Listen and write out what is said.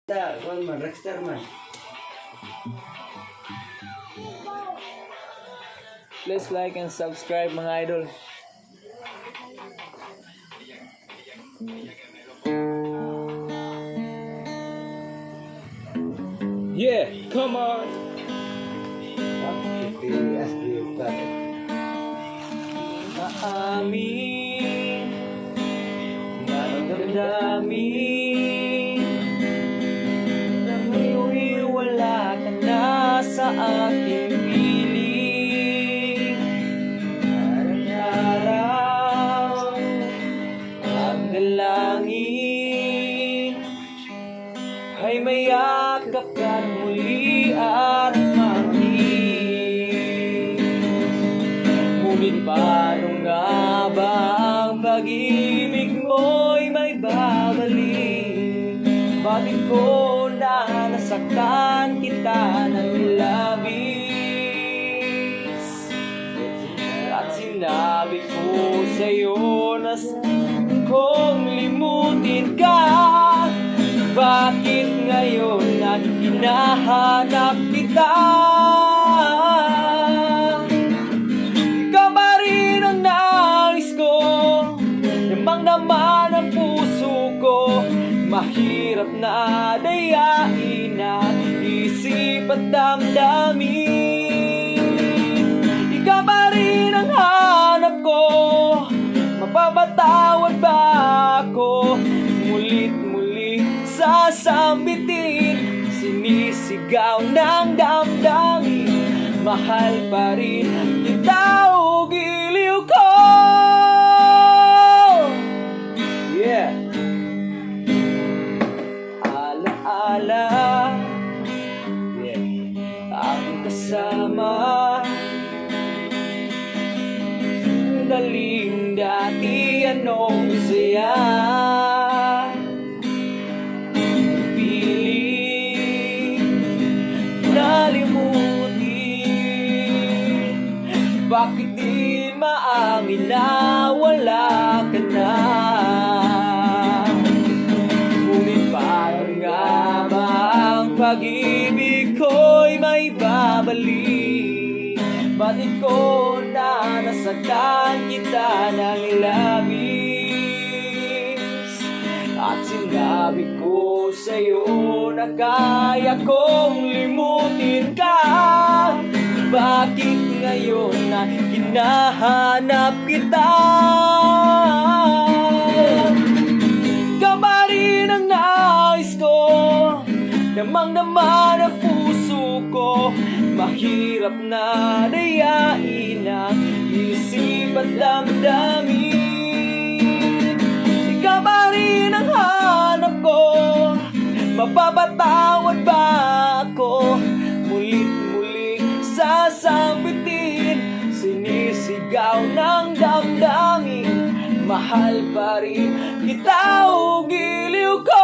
Rockstar man. Please like and subscribe mga idol. Yeah, come on. Maamin, damdamin na ngayon wala ka na sa aking piling. Araw-araw ang dalangin ay mayakap ka muli at mangin. Ngunit paano nga ba ang pag-ibig mo'y may babalik? Bakit ko na nasaktan kita ng labis? At sinabi ko sa'yo na kung limutin ka, bakit ngayon at hinahanap kita? Ikaw pa rin ang nais ko, namang naman ang puso ko. Mahirap na dayain ang isip at damdamin. Ikaw pa rin ang hanap ko, mapapatawad ba ako? Mulit-muli sasambitin, sinisigaw ng damdamin. Mahal pa rin kita o giliw ko. Yeah. Ala-ala, yeah, ang kasama daling dati, anong saya. Bakit di maamin na wala ka na? Ngunit parang nga ba ang pag-ibig ko'y may babalik? Bakit ko na nasaktan kita ng labis? At sinabi ko sa'yo na kaya kong limutin ka. Bakit ngayon na hinahanap kita? Ikaw pa rin ang nais ko, namang naman ang puso ko. Mahirap na dayain ang isip at damdamin. Ikaw pa rin ang hanap ko, mapapatawad ba ako? Mulit-muli sasambitin, sinisigaw ng damdamin. Mahal pa rin kita o giliw ko.